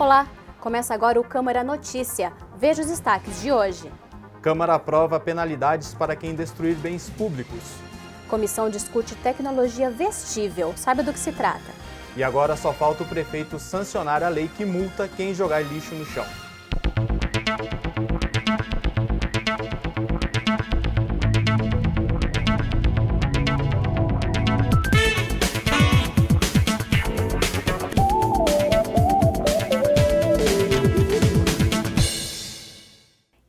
Olá, começa agora o Câmara Notícia. Veja os destaques de hoje. Câmara aprova penalidades para quem destruir bens públicos. Comissão discute tecnologia vestível. Sabe do que se trata? E agora só falta o prefeito sancionar a lei que multa quem jogar lixo no chão.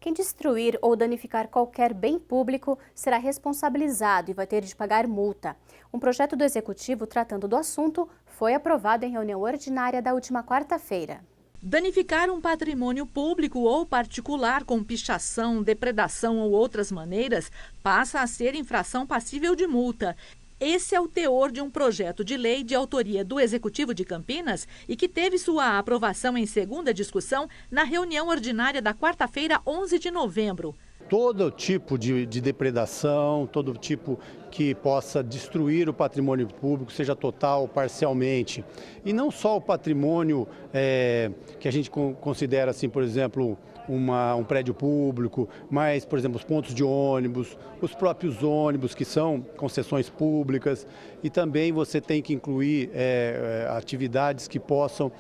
Quem destruir ou danificar qualquer bem público será responsabilizado e vai ter de pagar multa. Um projeto do Executivo tratando do assunto foi aprovado em reunião ordinária da última quarta-feira. Danificar um patrimônio público ou particular com pichação, depredação ou outras maneiras passa a ser infração passível de multa. Esse é o teor de um projeto de lei de autoria do Executivo de Campinas e que teve sua aprovação em segunda discussão na reunião ordinária da quarta-feira, 11 de novembro. Todo tipo de depredação, todo tipo que possa destruir o patrimônio público, seja total ou parcialmente. E não só o patrimônio que a gente considera, assim, por exemplo, um prédio público, mas, por exemplo, os pontos de ônibus, os próprios ônibus que são concessões públicas, e também você tem que incluir atividades que possam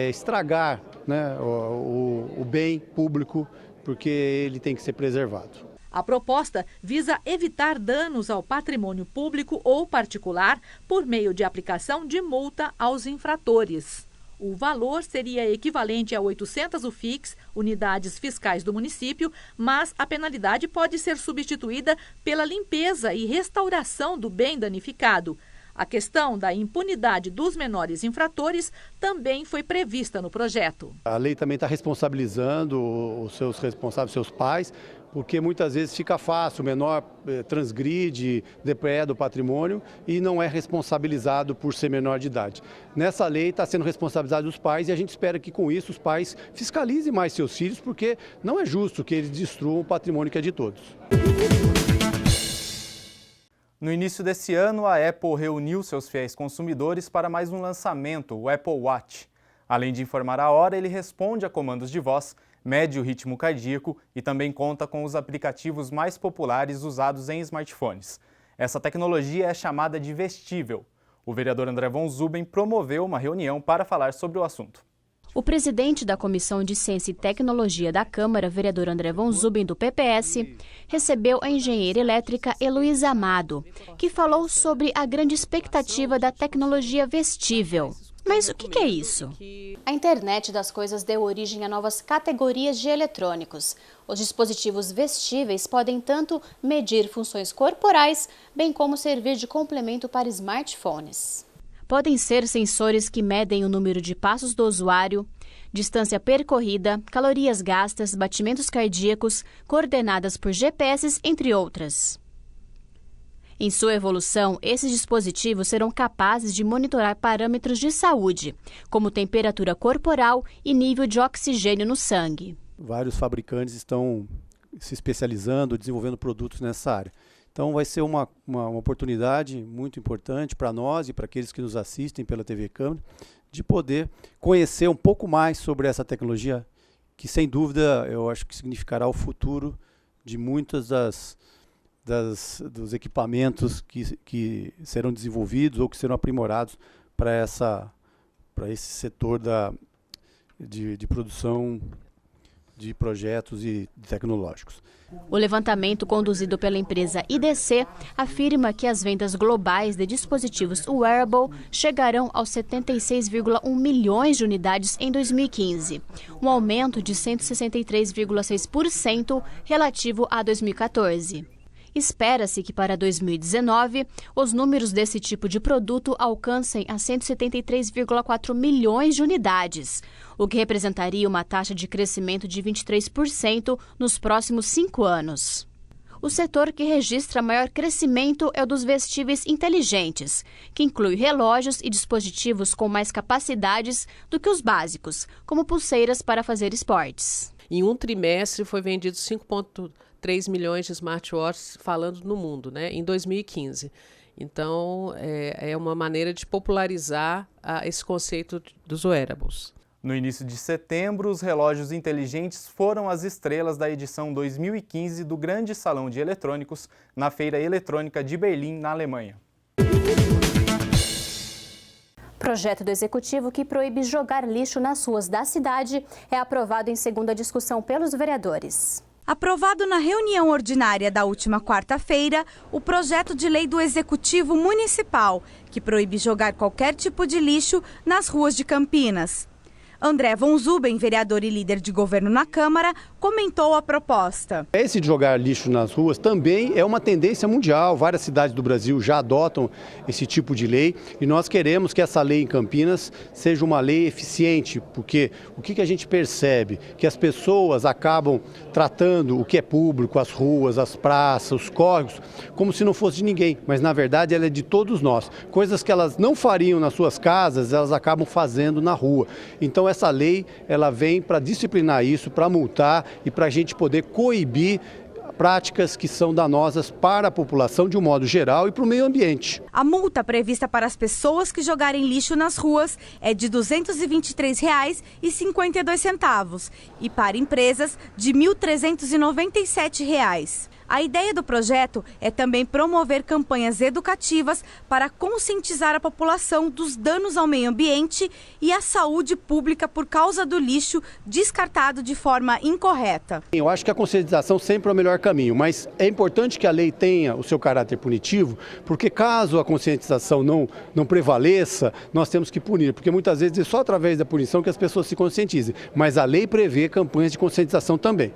estragar, né, o bem público, porque ele tem que ser preservado. A proposta visa evitar danos ao patrimônio público ou particular por meio de aplicação de multa aos infratores. O valor seria equivalente a 800 UFIX, unidades fiscais do município, mas a penalidade pode ser substituída pela limpeza e restauração do bem danificado. A questão da impunidade dos menores infratores também foi prevista no projeto. A lei também está responsabilizando os seus responsáveis, seus pais, porque muitas vezes fica fácil, o menor transgride, depreda o patrimônio e não é responsabilizado por ser menor de idade. Nessa lei está sendo responsabilizado os pais e a gente espera que com isso os pais fiscalizem mais seus filhos, porque não é justo que eles destruam o patrimônio que é de todos. No início desse ano, a Apple reuniu seus fiéis consumidores para mais um lançamento, o Apple Watch. Além de informar a hora, ele responde a comandos de voz, mede o ritmo cardíaco e também conta com os aplicativos mais populares usados em smartphones. Essa tecnologia é chamada de vestível. O vereador André Von Zuben promoveu uma reunião para falar sobre o assunto. O presidente da Comissão de Ciência e Tecnologia da Câmara, vereador André Von Zuben, do PPS, recebeu a engenheira elétrica Heloísa Amado, que falou sobre a grande expectativa da tecnologia vestível. Mas o que é isso? A internet das coisas deu origem a novas categorias de eletrônicos. Os dispositivos vestíveis podem tanto medir funções corporais, bem como servir de complemento para smartphones. Podem ser sensores que medem o número de passos do usuário, distância percorrida, calorias gastas, batimentos cardíacos, coordenadas por GPS, entre outras. Em sua evolução, esses dispositivos serão capazes de monitorar parâmetros de saúde, como temperatura corporal e nível de oxigênio no sangue. Vários fabricantes estão se especializando, desenvolvendo produtos nessa área. Então vai ser uma oportunidade muito importante para nós e para aqueles que nos assistem pela TV Câmara, de poder conhecer um pouco mais sobre essa tecnologia, que sem dúvida eu acho que significará o futuro de muitas dos equipamentos que serão desenvolvidos ou que serão aprimorados para esse setor de produção de projetos e tecnológicos. O levantamento conduzido pela empresa IDC afirma que as vendas globais de dispositivos wearable chegarão aos 76,1 milhões de unidades em 2015, um aumento de 163,6% relativo a 2014. Espera-se que para 2019, os números desse tipo de produto alcancem a 173,4 milhões de unidades, o que representaria uma taxa de crescimento de 23% nos próximos 5 anos. O setor que registra maior crescimento é o dos vestíveis inteligentes, que inclui relógios e dispositivos com mais capacidades do que os básicos, como pulseiras para fazer esportes. Em um trimestre foi vendido 5,3 milhões de smartwatches, falando no mundo, né, em 2015. Então, é uma maneira de popularizar esse conceito dos wearables. No início de setembro, os relógios inteligentes foram as estrelas da edição 2015 do Grande Salão de Eletrônicos na Feira Eletrônica de Berlim, na Alemanha. Projeto do Executivo que proíbe jogar lixo nas ruas da cidade é aprovado em segunda discussão pelos vereadores. Aprovado na reunião ordinária da última quarta-feira, o projeto de lei do Executivo Municipal, que proíbe jogar qualquer tipo de lixo nas ruas de Campinas. André Von Zuben, vereador e líder de governo na Câmara, comentou a proposta. Esse de jogar lixo nas ruas também é uma tendência mundial. Várias cidades do Brasil já adotam esse tipo de lei e nós queremos que essa lei em Campinas seja uma lei eficiente, porque o que a gente percebe? Que as pessoas acabam tratando o que é público, as ruas, as praças, os córregos, como se não fosse de ninguém, mas na verdade ela é de todos nós. Coisas que elas não fariam nas suas casas, elas acabam fazendo na rua. Então essa lei, ela vem para disciplinar isso, para multar e para a gente poder coibir práticas que são danosas para a população de um modo geral e para o meio ambiente. A multa prevista para as pessoas que jogarem lixo nas ruas é de R$ 223,52 e para empresas de R$ 1.397. A ideia do projeto é também promover campanhas educativas para conscientizar a população dos danos ao meio ambiente e à saúde pública por causa do lixo descartado de forma incorreta. Eu acho que a conscientização sempre é o melhor caminho, mas é importante que a lei tenha o seu caráter punitivo, porque caso a conscientização não prevaleça, nós temos que punir, porque muitas vezes é só através da punição que as pessoas se conscientizem, mas a lei prevê campanhas de conscientização também.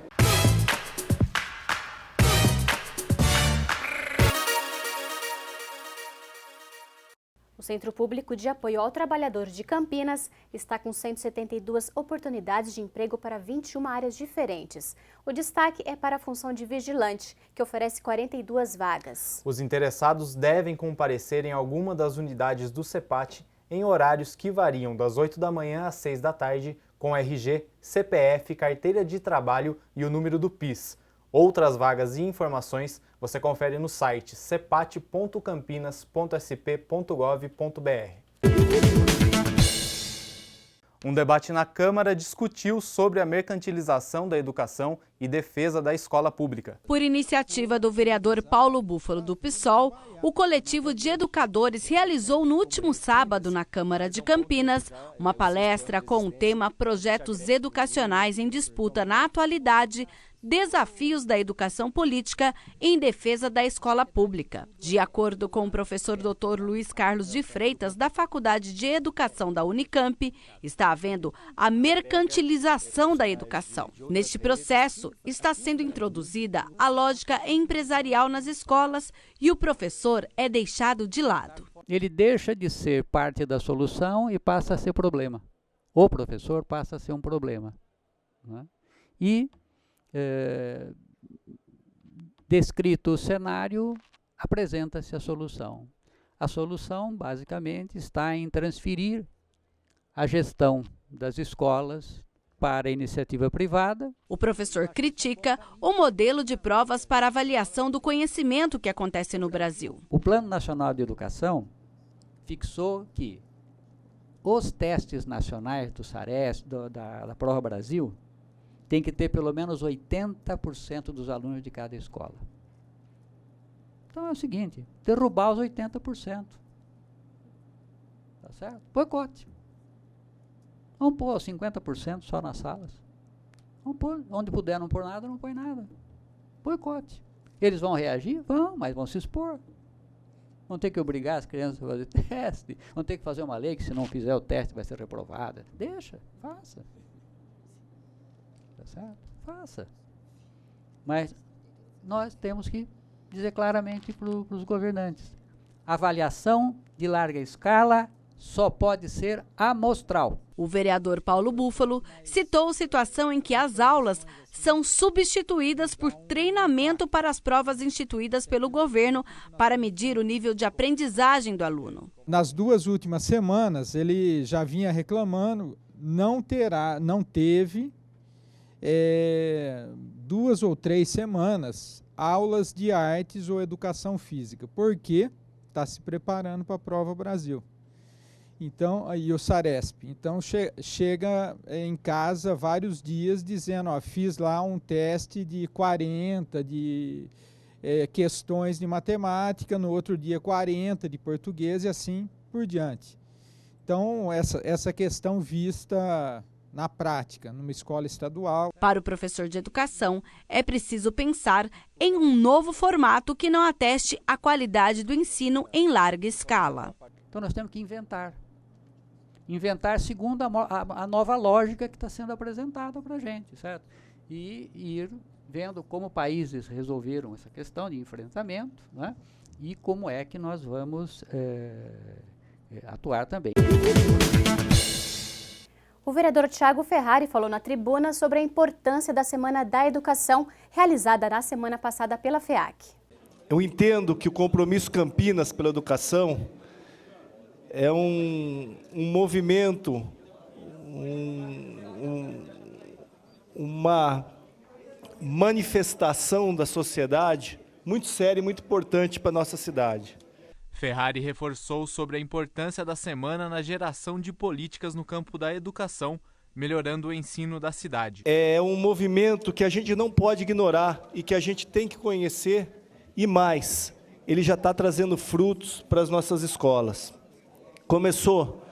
O Centro Público de Apoio ao Trabalhador de Campinas está com 172 oportunidades de emprego para 21 áreas diferentes. O destaque é para a função de vigilante, que oferece 42 vagas. Os interessados devem comparecer em alguma das unidades do CEPAT em horários que variam das 8 da manhã às 6 da tarde, com RG, CPF, carteira de trabalho e o número do PIS. Outras vagas e informações você confere no site cepat.campinas.sp.gov.br. Um debate na Câmara discutiu sobre a mercantilização da educação e defesa da escola pública. Por iniciativa do vereador Paulo Búfalo do PSOL, o coletivo de educadores realizou no último sábado na Câmara de Campinas uma palestra com o tema Projetos Educacionais em Disputa na Atualidade, Desafios da Educação Política em Defesa da Escola Pública. De acordo com o professor Dr. Luiz Carlos de Freitas, da Faculdade de Educação da Unicamp, está havendo a mercantilização da educação. Neste processo, está sendo introduzida a lógica empresarial nas escolas e o professor é deixado de lado. Ele deixa de ser parte da solução e passa a ser problema. O professor passa a ser um problema, né? E descrito o cenário, apresenta-se a solução. A solução, basicamente, está em transferir a gestão das escolas para a iniciativa privada. O professor critica o modelo de provas para avaliação do conhecimento que acontece no Brasil. O Plano Nacional de Educação fixou que os testes nacionais do SARES, da Prova Brasil, tem que ter pelo menos 80% dos alunos de cada escola. Então é o seguinte, derrubar os 80%. Tá certo? Boicote. Vamos pôr 50% só nas salas. Vamos pôr, onde puder não pôr nada, não põe nada. Boicote. Eles vão reagir? Vão, mas vão se expor. Vão ter que obrigar as crianças a fazer teste. Vão ter que fazer uma lei que se não fizer o teste vai ser reprovada. Deixa, faça. Tá certo? Faça. Mas nós temos que dizer claramente para os governantes. Avaliação de larga escala só pode ser amostral. O vereador Paulo Búfalo citou a situação em que as aulas são substituídas por treinamento para as provas instituídas pelo governo para medir o nível de aprendizagem do aluno. Nas 2 últimas semanas, ele já vinha reclamando, não teve 2 ou 3 semanas aulas de artes ou educação física, porque está se preparando para a Prova Brasil. Então, e o Saresp. Então, chega em casa vários dias dizendo, ó, fiz lá um teste de 40 de questões de matemática, no outro dia 40 de português e assim por diante. Então, essa questão vista na prática, numa escola estadual. Para o professor de educação, é preciso pensar em um novo formato que não ateste a qualidade do ensino em larga escala. Então nós temos que inventar. Inventar segundo a nova lógica que está sendo apresentada para a gente, certo? E ir vendo como países resolveram essa questão de enfrentamento, né? E como é que nós vamos atuar também. O vereador Thiago Ferrari falou na tribuna sobre a importância da Semana da Educação, realizada na semana passada pela FEAC. Eu entendo que o Compromisso Campinas pela Educação é um movimento, uma manifestação da sociedade muito séria e muito importante para a nossa cidade. Ferrari reforçou sobre a importância da semana na geração de políticas no campo da educação, melhorando o ensino da cidade. É um movimento que a gente não pode ignorar e que a gente tem que conhecer, e mais, ele já está trazendo frutos para as nossas escolas. Começou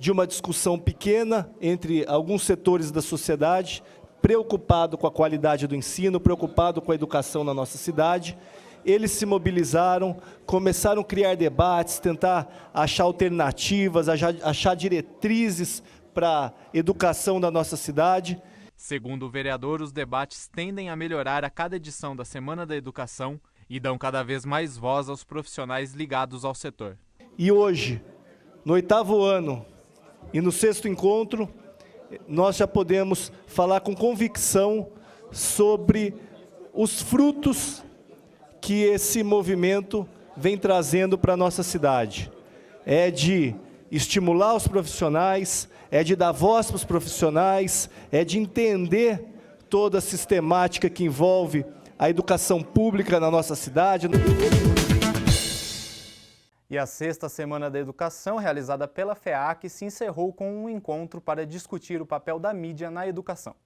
de uma discussão pequena entre alguns setores da sociedade, preocupado com a qualidade do ensino, preocupado com a educação na nossa cidade. Eles se mobilizaram, começaram a criar debates, tentar achar alternativas, achar diretrizes para a educação da nossa cidade. Segundo o vereador, os debates tendem a melhorar a cada edição da Semana da Educação e dão cada vez mais voz aos profissionais ligados ao setor. E hoje, no 8º ano e no 6º encontro, nós já podemos falar com convicção sobre os frutos que esse movimento vem trazendo para a nossa cidade. É de estimular os profissionais, é de dar voz para os profissionais, é de entender toda a sistemática que envolve a educação pública na nossa cidade. E a 6ª Semana da Educação, realizada pela FEAC, se encerrou com um encontro para discutir o papel da mídia na educação.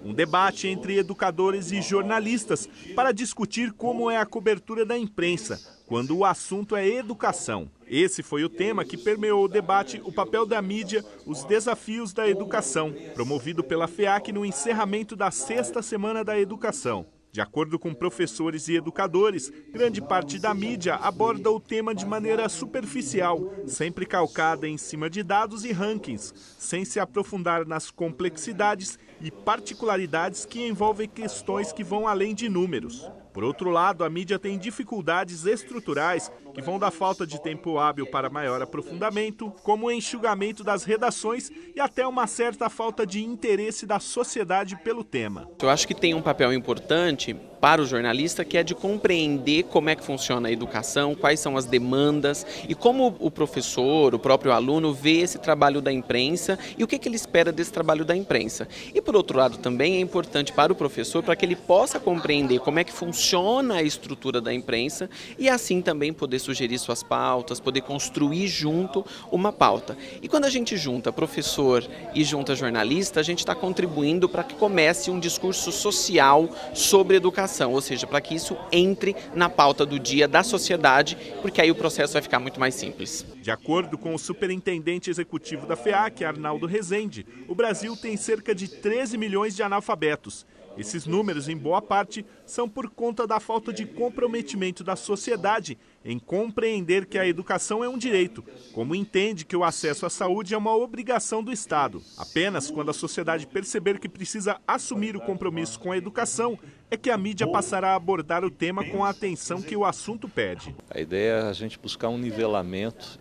Um debate entre educadores e jornalistas para discutir como é a cobertura da imprensa, quando o assunto é educação. Esse foi o tema que permeou o debate O Papel da Mídia, os Desafios da Educação, promovido pela FEAC no encerramento da 6ª Semana da Educação. De acordo com professores e educadores, grande parte da mídia aborda o tema de maneira superficial, sempre calcada em cima de dados e rankings, sem se aprofundar nas complexidades e particularidades que envolvem questões que vão além de números. Por outro lado, a mídia tem dificuldades estruturais que vão da falta de tempo hábil para maior aprofundamento, como o enxugamento das redações e até uma certa falta de interesse da sociedade pelo tema. Eu acho que tem um papel importante para o jornalista, que é de compreender como é que funciona a educação, quais são as demandas e como o professor, o próprio aluno vê esse trabalho da imprensa e o que ele espera desse trabalho da imprensa. E por outro lado também é importante para o professor, para que ele possa compreender como é que funciona a estrutura da imprensa e assim também poder sugerir suas pautas, poder construir junto uma pauta. E quando a gente junta professor e junta jornalista, a gente está contribuindo para que comece um discurso social sobre educação, ou seja, para que isso entre na pauta do dia da sociedade, porque aí o processo vai ficar muito mais simples. De acordo com o superintendente executivo da FEAC, Arnaldo Rezende, o Brasil tem cerca de 13 milhões de analfabetos. Esses números, em boa parte, são por conta da falta de comprometimento da sociedade em compreender que a educação é um direito, como entende que o acesso à saúde é uma obrigação do Estado. Apenas quando a sociedade perceber que precisa assumir o compromisso com a educação, é que a mídia passará a abordar o tema com a atenção que o assunto pede. A ideia é a gente buscar um nivelamento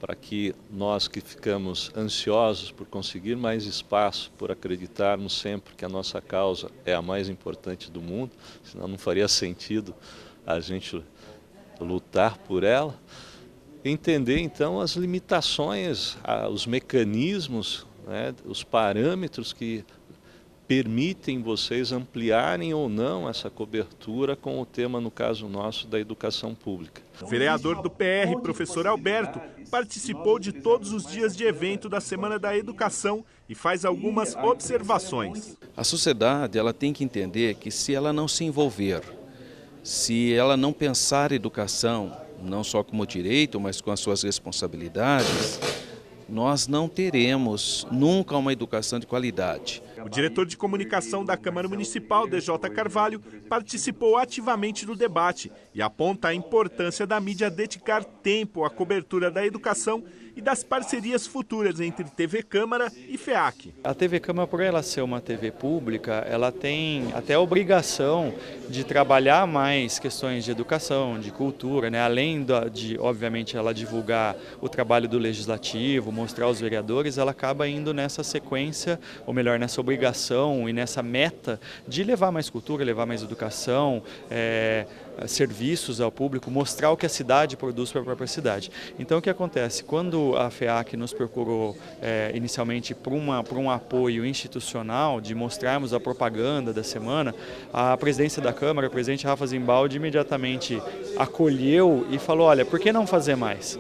para que nós que ficamos ansiosos por conseguir mais espaço, por acreditarmos sempre que a nossa causa é a mais importante do mundo, senão não faria sentido a gente lutar por ela, entender então as limitações, os mecanismos, né, os parâmetros que permitem vocês ampliarem ou não essa cobertura com o tema, no caso nosso, da educação pública. O vereador do PR, professor Alberto, participou de todos os dias de evento da Semana da Educação e faz algumas observações. A sociedade ela tem que entender que se ela não se envolver, se ela não pensar educação, não só como direito, mas com as suas responsabilidades, nós não teremos nunca uma educação de qualidade. O diretor de comunicação da Câmara Municipal, DJ Carvalho, participou ativamente do debate e aponta a importância da mídia dedicar tempo à cobertura da educação e das parcerias futuras entre TV Câmara e FEAC. A TV Câmara, por ela ser uma TV pública, ela tem até a obrigação de trabalhar mais questões de educação, de cultura, né? Além de, obviamente, ela divulgar o trabalho do Legislativo, mostrar aos vereadores, ela acaba indo nessa sequência, ou melhor, nessa obrigação e nessa meta de levar mais cultura, levar mais educação, serviços ao público, mostrar o que a cidade produz para a própria cidade. Então o que acontece? Quando a FEAC nos procurou inicialmente por um apoio institucional, de mostrarmos a propaganda da semana, a presidência da Câmara, o presidente Rafa Zimbaldi, imediatamente acolheu e falou, olha, por que não fazer mais?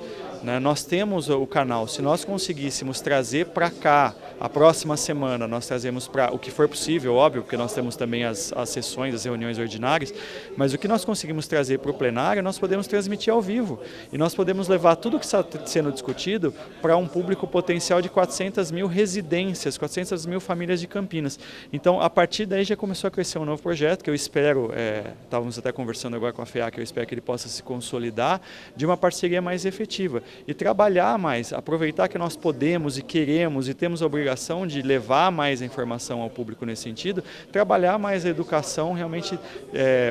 Nós temos o canal, se nós conseguíssemos trazer para cá, a próxima semana nós trazemos para o que for possível, óbvio, porque nós temos também as sessões, as reuniões ordinárias, mas o que nós conseguimos trazer para o plenário, nós podemos transmitir ao vivo. E nós podemos levar tudo que está sendo discutido para um público potencial de 400 mil residências, 400 mil famílias de Campinas. Então, a partir daí já começou a crescer um novo projeto, que eu espero, estávamos até conversando agora com a FEAC, eu espero que ele possa se consolidar, de uma parceria mais efetiva. E trabalhar mais, aproveitar que nós podemos e queremos e temos a obrigação de levar mais a informação ao público nesse sentido, trabalhar mais a educação, realmente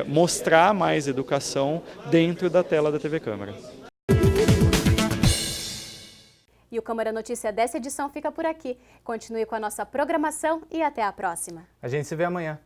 mostrar mais educação dentro da tela da TV Câmara. E o Câmara Notícia dessa edição fica por aqui. Continue com a nossa programação e até a próxima. A gente se vê amanhã.